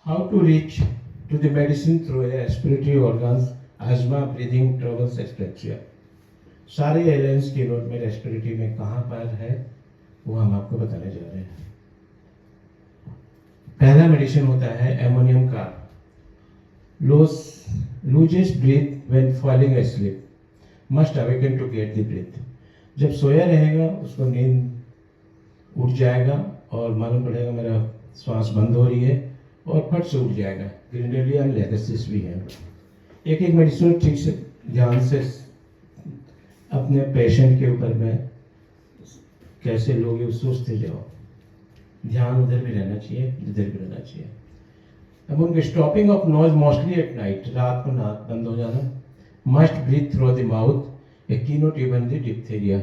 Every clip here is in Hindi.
How to reach to the medicine through respiratory organs, asthma, breathing troubles, asphyxia. सारे एलियंस की नोट में रेस्पिरेटरी में कहाँ पर है वो हम आपको बताने जा रहे हैं। पहला मेडिसिन होता है ammonium carb. Loosest breath when falling asleep, must awaken to get the breath. जब सोया रहेगा उसको नींद उठ जाएगा और मालूम पड़ेगा मेरा श्वास बंद हो रही है और फट से उठ जाएगा। ग्रिंडेलियन लेगेसिस भी है। एक एक मेडिसिन ठीक से ध्यान से अपने पेशेंट के ऊपर में कैसे लोगे उस सोचते जाओ। ध्यान उधर भी रहना चाहिए, इधर भी रहना चाहिए। अब उनके stopping of noise mostly at night, रात को नाक बंद हो जाना। Must breathe through the mouth, a keynote even the diphtheria.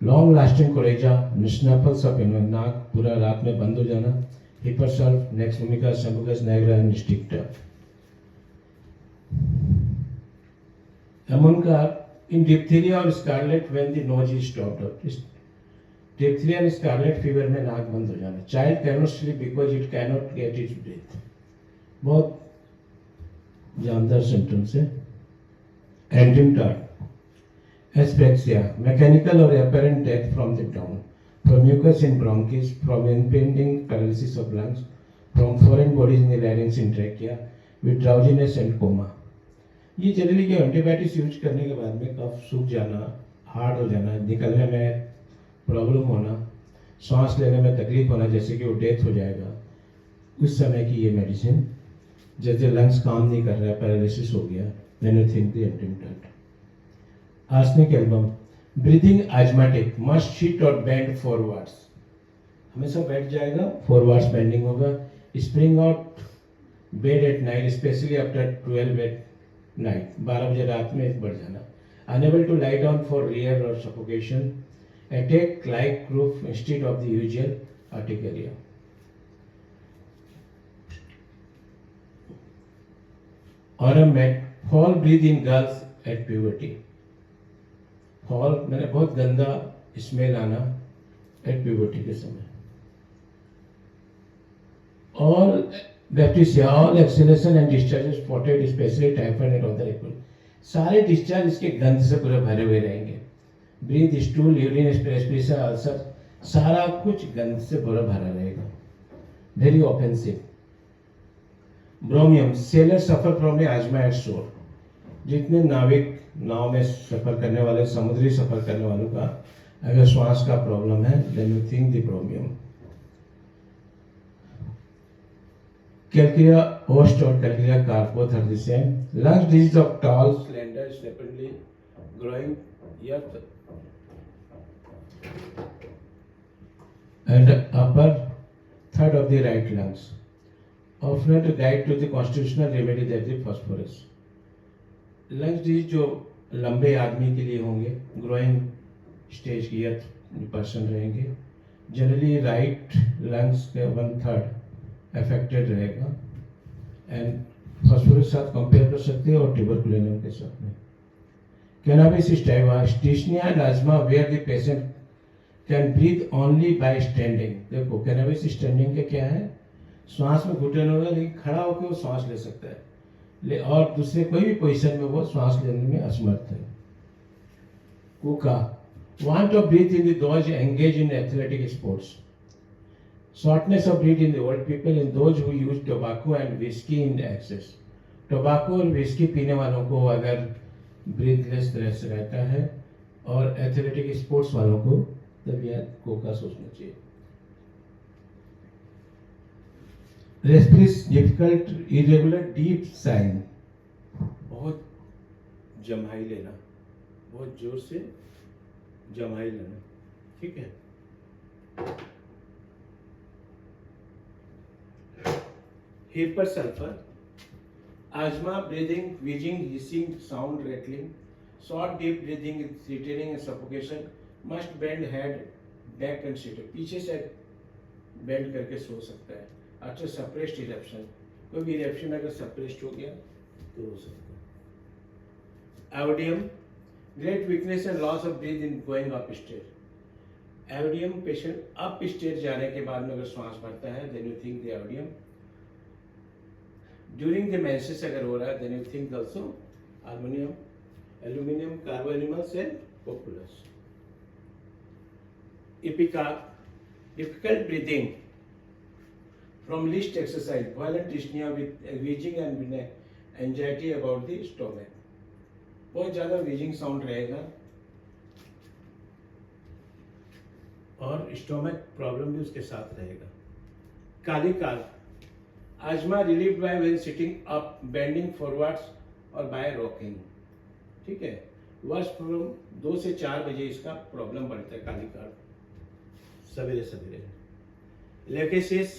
Long lasting coryza, snuffles of नाक पूरा रात में बंद हो जाना। हिपरसल्फ, नेक्सोमिका, संबुकस नेग्रा एंड स्टिक्टा। एमोनिका इन डिप्थीरिया और scarlet when the nose is stopped up. Diphtheria and scarlet fever में नाक बंद हो जाना। Child can not sleep because it can not get its breath. बहुत जानदार सिम्टम्स है। एंटिमटार, एस्पेक्सिया, मैकेनिकल और apparent death from the down, from mucus in bronchus, from impending paralysis of lungs, from foreign bodies in the larynx and trachea, with drowsiness and coma। ये जनरली क्या एंटीबायोटिक्स यूज करने के बाद में कफ सूख जाना, हार्ड हो जाना, निकलने में प्रॉब्लम होना, सांस लेने में तकलीफ होना, जैसे कि वो डेथ हो जाएगा, उस समय की ये मेडिसिन। जैसे लंग्स काम नहीं कर रहा है, पैरालिसिस हो गया, then you think the antibiotic. Arsenic album, breathing asthmatic, must sit और बेंड फॉरवर्ड्स, हमेशा बैठ जाएगा, फॉरवर्ड्स बेंडिंग होगा। Spring out bed at night, especially after 12 at night, 12 बजे रात में बढ़ जाना। Unable to lie down for rear और suffocation. Attack like roof instead of the usual urticaria. और foul breath in girls at puberty. Foul मैंने बहुत गंदा स्मेल आना एट प्यूबर्टी के समय। All bacteria, all exhalation and discharges spotted, specially typhoid and other equal. सारे डिस्चार्ज इसके गंध से पूरे भरे हुए रहेंगे। Breath, stool, urine, respiration, ulcer, सारा कुछ गंध से पूरा भरा रहेगा। Very offensive. Bromium, sailor suffer from asthma at shore. जितने नाविक नाव में सफर करने वाले, समुद्री सफर करने वालों का अगर श्वास का प्रॉब्लम है, then you think the bromium. कैल्किया होस्ट और कैल्किया कार्प both are the same. Lungs disease of tall, slender, स्टेपनली growing earth and upper third of the right lungs, often to guide to the constitutional remedy that is phosphorus। Lungs disease जो लंबे आदमी के लिए होंगे, ग्रोइंग स्टेज की पर्सन रहेंगे, जनरली राइट लंग्स के 1/3 अफेक्टेड रहेगा एंड फॉस्फोरस साथ कंपेयर कर सकते हैं और ट्यूबरकुलिनम के साथ में। कैनाबिस स्टाइवा, स्टिशनिया and asthma where the patient can breathe only by standing. देखो कैनाबिस स्टैंडिंग के क्या है, श्वास में घुटन होगा लेकिन खड़ा होकर वो श्वास ले सकता है, और दूसरे कोई भी पोजीशन में वो श्वास लेने में असमर्थ है। कुका, want of breath in the those engage in athletic sports. Shortness of breath in the old people, in those who use tobacco and whisky in excess. Tobacco और विस्की पीने वालों को अगर ब्रीथलेस रहता है और एथलेटिक स्पोर्ट्स वालों को तब यह कोका सोचना चाहिए। Respiration difficult, irregular, deep sighing, बहुत जमाई लेना, बहुत जोर से जमाई लेना, ठीक है। Hepar sulphur, asthma, breathing, wheezing, hissing, sound, rattling, short deep breathing, retaining and suffocation, must bend head, back and sit। पीछे से बेंड करके सो सकता है। अच्छा, सप्रेस्ड इरप्शन, कोई भी इरप्शन अगर सप्रेस्ड हो गया तो हो सकता है। एवडियम, great weakness and loss of breath in going up stage. एवडियम पेशेंट अप स्टेज जाने के बाद में अगर श्वास भरता है, देन यू थिंक द एवडियम। ड्यूरिंग द मेंसेस अगर हो रहा है देन यू थिंक ऑल्सो हार्मोनियम एल्यूमिनियम कार्बोनिमस एंड पॉपुलस. Difficult breathing from least exercise, violent dyspnea with wheezing and anxiety about the stomach. बहुत ज़्यादा wheezing साउंड रहेगा और स्टोमक प्रॉब्लम भी उसके साथ रहेगा. काली काल asthma relieved by when sitting up, bending forwards और by rocking. ठीक है. वर्ष फ्रॉम 2 से 4 बजे इसका प्रॉब्लम बढ़ता है काली काल सवेरे सवेरे. Lachesis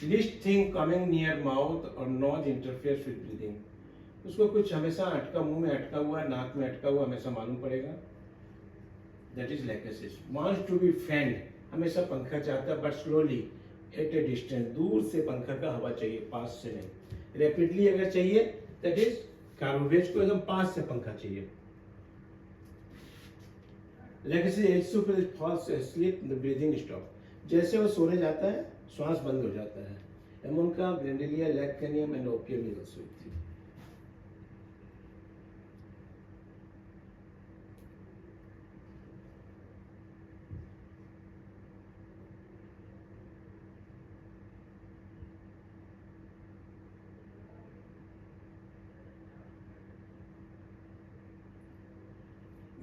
least thing coming near mouth और नोज इंटरफेयर विद ब्रीदिंग. उसको कुछ हमेशा अटका, मुंह में अटका हुआ, नाक में अटका हुआ हमेशा मालूम पड़ेगा. That is lachesis. Wants to be fan, हमेशा पंखा चाहता है but slowly at a distance. दूर से पंखा का हवा चाहिए, पास से नहीं. रैपिडली अगर चाहिए दैट इज कार्बोवेज को एकदम पास से पंखा चाहिए. Lachesis also falls asleep, the breathing stop. जैसे वो सोने जाता है श्वास बंद हो जाता है. एमोनका, ग्रेंडेलिया, लैक्टेनियम and opium is also with.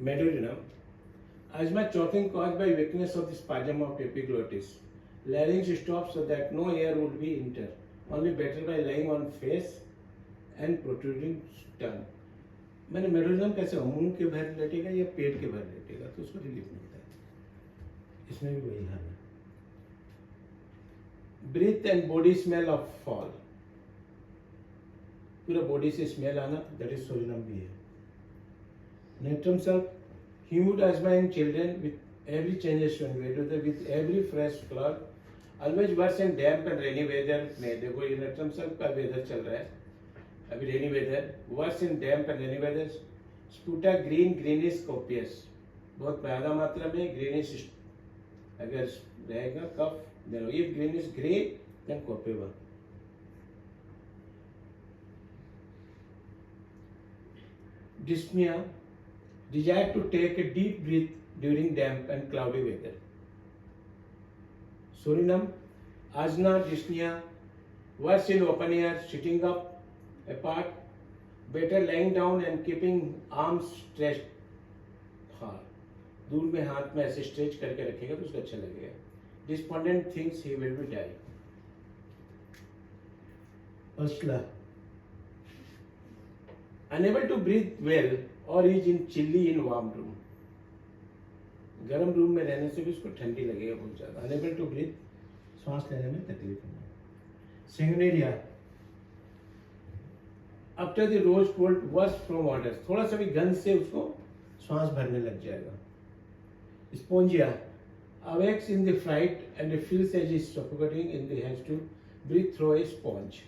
Medullum. Asthma choking caused by weakness of the spasm of epiglottis. Larynx stops so that no air would be enter. Only better by lying on face and protruding tongue. मैंने मेडुलम कैसे मुंह के बाहर लेटेगा या पेट के बाहर लेटेगा तो उसको रिलीफ मिलता है. इसमें भी वही हाल है. Breath and body smell of foul. पूरा बॉडी से स्मेल आना दैट इज सोरिनम भी है. Natrum self, humid asthma in children with every changes in weather, with every fresh flood, always worse in damp and rainy weather. में देखो ये natrum self का weather चल रहा है अभी rainy weather, worse in damp and rainy weather. Sputa green, greenish, copious, बहुत ज्यादा मात्रा में greenish अगर रहेगा कफ, देखो ये greenish grey then copious. Dyspnea, desire to take a deep breath during damp and cloudy weather. Suriname, asthma, dyspnea, worse in open air, sitting up, apart, better lying down and keeping arms stretched far. दूर में हाथ में ऐसे स्ट्रेच करके रखेगा तो उसको अच्छा लगेगा. Despondent thinks he will be die. Asla, unable to breathe well और is in chilli in warm room. गर्म रूम में रहने से भी उसको ठंडी लगेगा बहुत ज्यादा. अनेबल टू ब्रीथ, सांस लेने में तकलीफ होना. सिंगनेरिया after the rose cold worse from water, थोड़ा सा भी गंध से उसको सांस भरने लग जाएगा. Spongia awakes in the fright and feels as is suffocating in the has to breath through a sponge.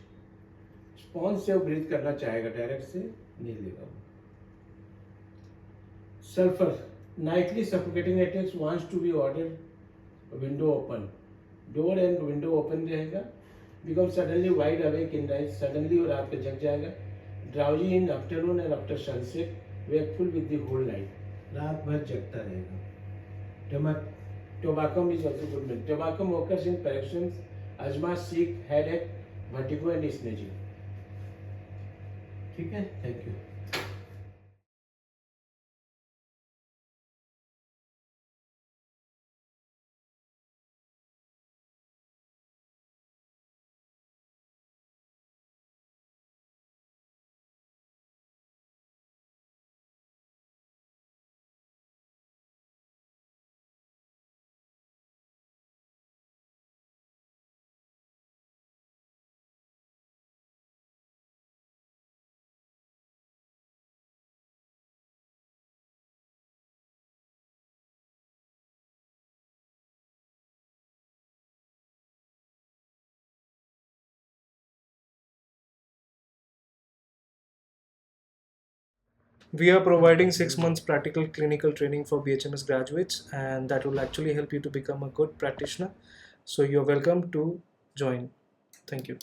Sponge से वो ब्रीथ करना चाहेगा, डायरेक्ट से नहीं लेगा. Sulfur, nightly suffocating attacks, wants to be ordered, window open, door and window open रहेगा. Become suddenly wide awake in night, suddenly और रात को जग जाएगा. Drowsy in afternoon and after sunset, wakeful with the whole night, रात भर जगता रहेगा. Tobacco is also good. Tobacco occurs in paroxysms, asthma, sick, headache, vertigo and sneezing. ठीक है, thank you. We are providing 6 months practical clinical training for BHMS graduates, and that will actually help you to become a good practitioner. So you're welcome to join. Thank you.